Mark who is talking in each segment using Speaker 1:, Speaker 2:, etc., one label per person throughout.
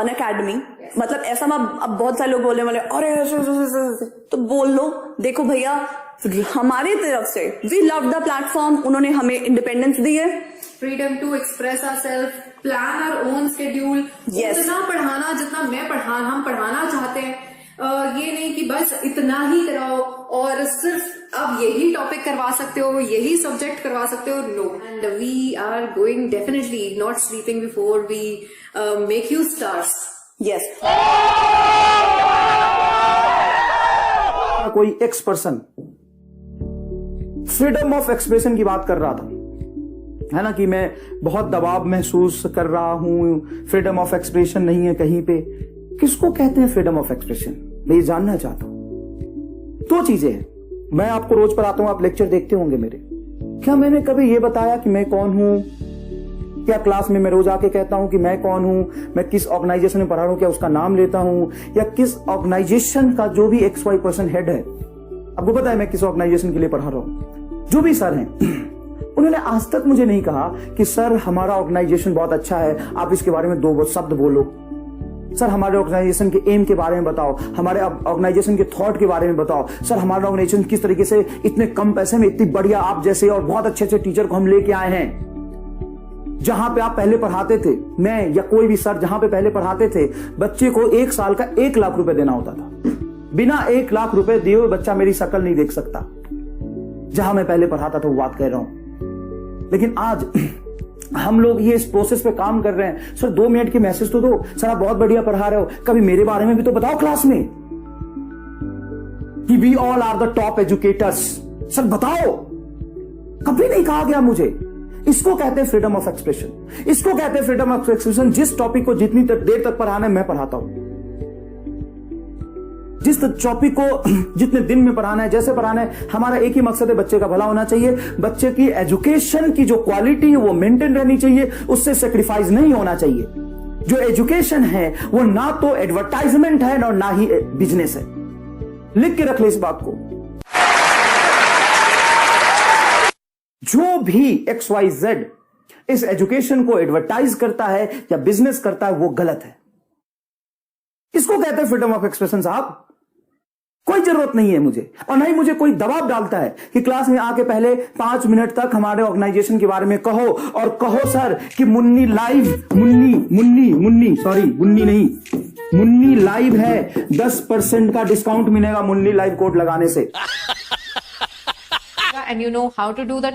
Speaker 1: Unacademy, मतलब ऐसा अब बहुत सारे लोग बोलने वाले अरे ऐसे, तो बोल लो देखो भैया हमारी तरफ से वी लव द प्लेटफॉर्म, उन्होंने हमें इंडिपेंडेंस दी है,
Speaker 2: freedom to express ourself, plan our own schedule, उतना पढ़ाना जितना हम पढ़ाना चाहते हैं, ये नहीं कि बस इतना ही कराओ और सिर्फ अब यही टॉपिक करवा सकते हो, यही सब्जेक्ट करवा सकते हो, no. And we are going definitely not sleeping before we make you stars.
Speaker 1: Yes.
Speaker 3: कोई X person freedom of expression की बात कर रहा था, है ना, कि मैं बहुत दबाव महसूस कर रहा हूं, फ्रीडम ऑफ एक्सप्रेशन नहीं है कहीं पे। किसको कहते हैं फ्रीडम ऑफ एक्सप्रेशन? मैं ये जानना चाहता हूं। दो चीजें हैं, मैं आपको रोज पढ़ाता हूं, आप लेक्चर देखते होंगे मेरे। क्या मैंने कभी ये बताया कि मैं कौन हूं? क्या क्लास में मैं रोज आके कहता हूं कि मैं कौन हूं, मैं किस ऑर्गेनाइजेशन में पढ़ा रहा हूं, क्या उसका नाम लेता हूं, या किस ऑर्गेनाइजेशन का जो भी XY% हेड है, आपको पता है मैं किस ऑर्गेनाइजेशन के लिए पढ़ा रहा हूं, जो भी सर हैं उन्होंने आज तक मुझे नहीं कहा कि सर हमारा ऑर्गेनाइजेशन बहुत अच्छा है, आप इसके बारे में 2 शब्द बोलो। सर हमारे ऑर्गेनाइजेशन के एम के बारे में बताओ, हमारे ऑर्गेनाइजेशन के थॉट के बारे में बताओ, सर हमारा ऑर्गेनाइजेशन किस तरीके से इतने कम पैसे में इतनी बढ़िया आप जैसे और बहुत अच्छे अच्छे टीचर को हम लेके आए हैं। जहां पे आप पहले पढ़ाते थे, मैं या कोई भी सर जहां पे पहले पढ़ाते थे, बच्चे को 1 साल का 1 लाख रुपए देना होता था। बिना 1 लाख रुपए दिए हुए बच्चा मेरी शक्ल नहीं देख सकता। जहां मैं पहले पढ़ाता था वो बात कह रहा हूं। लेकिन आज हम लोग ये इस प्रोसेस पे काम कर रहे हैं, सर 2 मिनट की मैसेज तो दो, सर आप बहुत बढ़िया पढ़ा रहे हो, कभी मेरे बारे में भी तो बताओ क्लास में कि we all are the top educators. Sir बताओ, कभी नहीं कहा गया मुझे। इसको कहते हैं फ्रीडम ऑफ एक्सप्रेशन, इसको कहते हैं फ्रीडम ऑफ एक्सप्रेशन। जिस टॉपिक को जितनी देर तक पढ़ाना है मैं पढ़ाता हूं, जिस टॉपिक को जितने दिन में पढ़ाना है, जैसे पढ़ाना है, हमारा एक ही मकसद है, बच्चे का भला होना चाहिए, बच्चे की एजुकेशन की जो क्वालिटी है वो मेंटेन रहनी चाहिए, उससे सेक्रीफाइस नहीं होना चाहिए। जो एजुकेशन है वो ना तो एडवर्टाइजमेंट है और ना ही बिजनेस है। लिख के रख ले इस बात को। जो भी XYZ इस एजुकेशन को एडवर्टाइज करता है या बिजनेस करता है वो गलत है। इसको कहते हैं फ्रीडम ऑफ एक्सप्रेशन। साहब कोई जरूरत नहीं है मुझे, और नहीं मुझे कोई दबाव डालता है कि क्लास में आके पहले 5 मिनट तक हमारे ऑर्गेनाइजेशन के बारे में कहो, और कहो सर कि मुन्नी लाइव, मुन्नी लाइव है, 10% का डिस्काउंट मिलेगा मुन्नी लाइव कोड लगाने से।
Speaker 2: And you know how to do the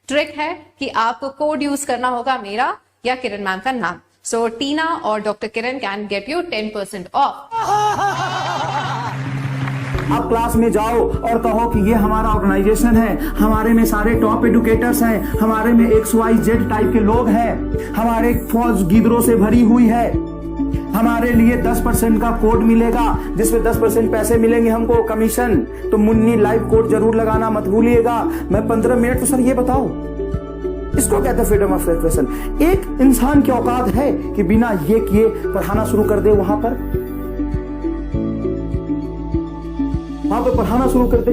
Speaker 2: trick है कि आपको कोड यूज करना होगा मेरा या किरण मैम का नाम। सो टीना और doctor Kiran can get you 10% of.
Speaker 3: आप क्लास में जाओ और कहो कि ये हमारा ऑर्गेनाइजेशन है, हमारे में सारे टॉप एजुकेटर्स हैं, हमारे में XYZ टाइप के लोग हैं, हमारे फौज गिदरों से भरी हुई है, हमारे लिए 10% का कोड मिलेगा जिसमें 10% पैसे मिलेंगे हमको कमीशन। तो मुन्नी लाइव कोड जरूर लगाना मत भूलिएगा। मैं 15 मिनट तो सर ये बताओ, इसको कहते हैं फ्रीडम ऑफ एक्सप्रेशन। एक इंसान की औकात है कि बिना ये किए पढ़ाना शुरू कर दे, वहां पर पढ़ाना शुरू कर दे।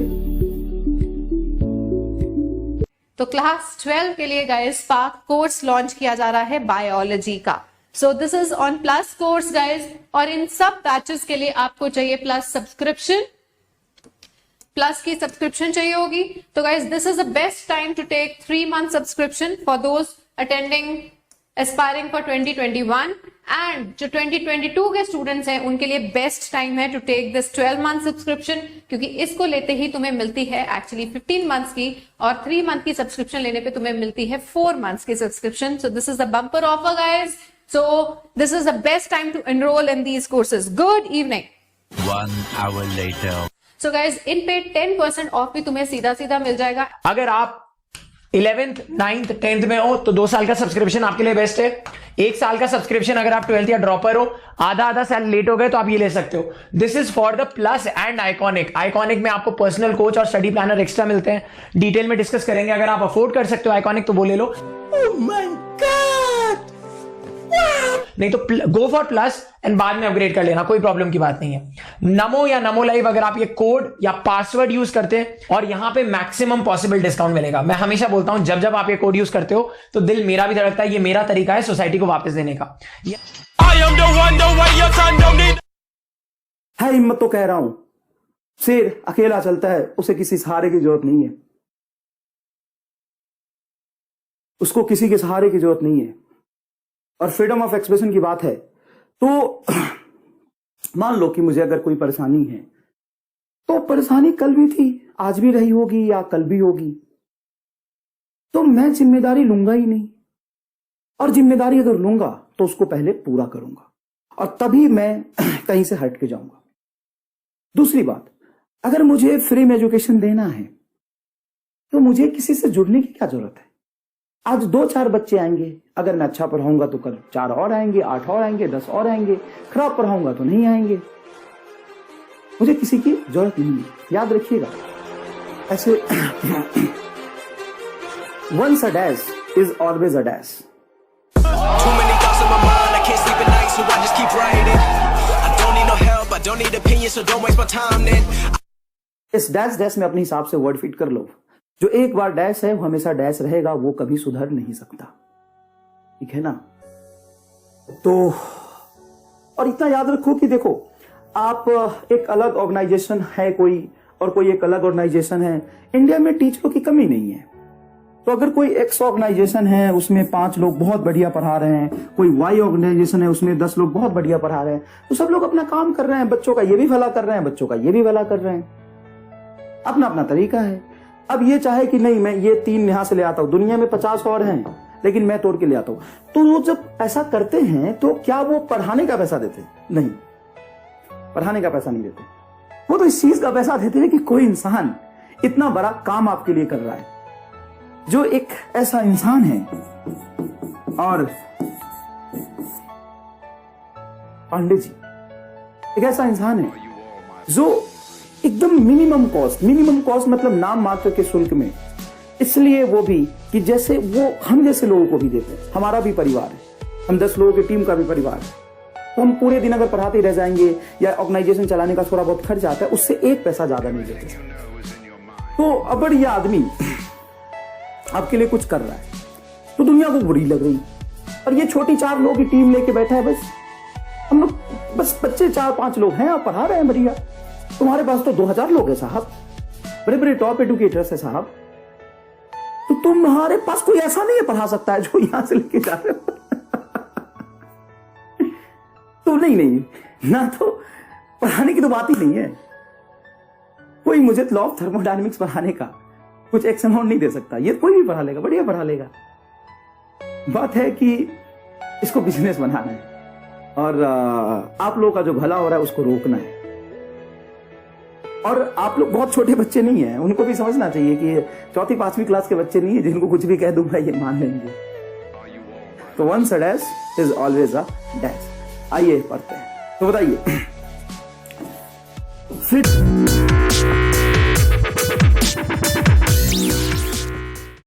Speaker 2: तो क्लास 12 के लिए गाइस स्पार्क कोर्स लॉन्च किया जा रहा है बायोलॉजी का। So this is on plus course guys, और इन सब बैचेस के लिए आपको चाहिए प्लस सब्सक्रिप्शन, प्लस की सब्सक्रिप्शन चाहिए होगी। तो guys this is the best time to take 3 month subscription for those attending aspiring for 2021, and जो 2022 के स्टूडेंट्स हैं उनके लिए बेस्ट टाइम है to take this 12 month subscription, क्योंकि इसको लेते ही तुम्हें मिलती है एक्चुअली 15 months की, और 3 month की सब्सक्रिप्शन लेने पे तुम्हें मिलती है 4 months की subscription. So this is the bumper offer guys, so this is the best time to enroll in these courses. Good evening.
Speaker 4: 1 hour later.
Speaker 2: So guys, इन पे 10% ऑफ भी तुम्हें सीधा सीधा मिल जाएगा।
Speaker 5: अगर आप 11th, 9th, 10th में हो तो 2 साल का सब्सक्रिप्शन आपके लिए बेस्ट है। 1 साल का सब्सक्रिप्शन अगर आप 12th या ड्रॉपर हो, आधा साल लेट हो गए तो आप ये ले सकते हो। This is for the plus and iconic में आपको पर्सनल कोच और स्टडी प्लानर एक्स्ट्रा मिलते हैं। डिटेल में डिस्कस करेंगे। अगर आप अफोर्ड कर सकते हो आइकॉनिक तो वो ले लो।
Speaker 3: Oh my God!
Speaker 5: नहीं तो गो फॉर प्लस एंड बाद में अपग्रेड कर लेना, कोई प्रॉब्लम की बात नहीं है। नमो या नमो लाइव अगर आप ये कोड या पासवर्ड यूज करते हैं और यहां पे मैक्सिमम पॉसिबल डिस्काउंट मिलेगा। मैं हमेशा बोलता हूं जब आप ये कोड यूज करते हो तो दिल मेरा भी धड़कता है, ये मेरा तरीका है सोसाइटी को वापस देने का।
Speaker 3: है हिम्मत तो कह रहा हूं, शेर अकेला चलता है, उसे किसी सहारे की जरूरत नहीं है, उसको किसी के सहारे की जरूरत नहीं है। और फ्रीडम ऑफ एक्सप्रेशन की बात है तो मान लो कि मुझे अगर कोई परेशानी है तो परेशानी कल भी थी, आज भी रही होगी या कल भी होगी, तो मैं जिम्मेदारी लूंगा ही नहीं। और जिम्मेदारी अगर लूंगा तो उसको पहले पूरा करूंगा और तभी मैं कहीं से हट के जाऊंगा। दूसरी बात, अगर मुझे फ्री में एजुकेशन देना है तो मुझे किसी से जुड़ने की क्या जरूरत है। आज 2-4 बच्चे आएंगे, अगर मैं अच्छा पढ़ाऊंगा तो कल 4 और आएंगे, 8 और आएंगे, 10 और आएंगे, खराब पढ़ाऊंगा तो नहीं आएंगे। मुझे किसी की जरूरत नहीं है, याद रखिएगा। ऐसे once a dash is always a dash।
Speaker 6: Too many thoughts in my mind, I can't sleep at night, so I just keep writing. I don't need no help, I don't need opinions, so don't waste my time then.
Speaker 3: इस dash dash में अपने हिसाब से word fit कर लो। जो एक बार dash है वो हमेशा डैश रहेगा, वो कभी सुधर नहीं सकता, ठीक है ना। तो और इतना याद रखो कि देखो, आप एक अलग ऑर्गेनाइजेशन है कोई और कोई एक अलग ऑर्गेनाइजेशन है। इंडिया में टीचरों की कमी नहीं है, तो अगर कोई एक्स ऑर्गेनाइजेशन है उसमें 5 लोग बहुत बढ़िया पढ़ा रहे हैं, कोई वाई ऑर्गेनाइजेशन है उसमें 10 लोग बहुत बढ़िया पढ़ा रहे हैं, तो सब लोग अपना काम कर रहे हैं, बच्चों का ये भी भला कर रहे हैं, बच्चों का ये भी भला कर रहे हैं, अपना अपना तरीका है। अब ये चाहे कि नहीं मैं ये 3 यहां से ले आता हूं, दुनिया में 50 और हैं लेकिन मैं तोड़ के ले आता हूं, तो वो जब ऐसा करते हैं तो क्या वो पढ़ाने का पैसा देते? नहीं, पढ़ाने का पैसा नहीं देते। वो तो इस चीज का पैसा देते हैं कि कोई इंसान इतना बड़ा काम आपके लिए कर रहा है, जो एक ऐसा इंसान है। और पांडे जी एक ऐसा इंसान है जो एकदम मिनिमम कॉस्ट मतलब नाम मात्र के शुल्क में, इसलिए वो भी कि जैसे वो हम जैसे लोगों को भी देते हैं, हमारा भी परिवार है, हम 10 लोगों की टीम का भी परिवार है, तो हम पूरे दिन अगर पढ़ाते ही रह जाएंगे या ऑर्गेनाइजेशन चलाने का थोड़ा बहुत खर्च आता है, उससे 1 पैसा ज्यादा नहीं देते। तो अगर ये आदमी आपके लिए कुछ कर रहा है तो दुनिया को बुरी लग रही, और ये छोटी 4 लोगों की टीम लेके बैठा है, बस हम लोग बस बच्चे 4-5 लोग हैं, आप पढ़ा रहे हैं बढ़िया। तुम्हारे पास तो 2000 लोग हैं साहब, बड़े बड़े टॉप एडुकेटर्स है साहब, तो तुम्हारे पास कोई ऐसा नहीं है पढ़ा सकता है जो यहां से लेके जा रहे हो। तो नहीं ना, तो पढ़ाने की तो बात ही नहीं है। कोई मुझे लॉ ऑफ थर्मोडायनेमिक्स पढ़ाने का कुछ एक्स अमाउंट नहीं दे सकता, ये कोई भी पढ़ा लेगा, बढ़िया पढ़ा लेगा। बात है कि इसको बिजनेस बनाना है और आप लोगों का जो भला हो रहा है उसको रोकना है। और आप लोग बहुत छोटे बच्चे नहीं हैं, उनको भी समझना चाहिए कि 4th-5वीं क्लास के बच्चे नहीं है जिनको कुछ भी कह दूंगा ये मान लेंगे। तो once a dash is always a dash। आइए पढ़ते हैं, तो बताइए फिर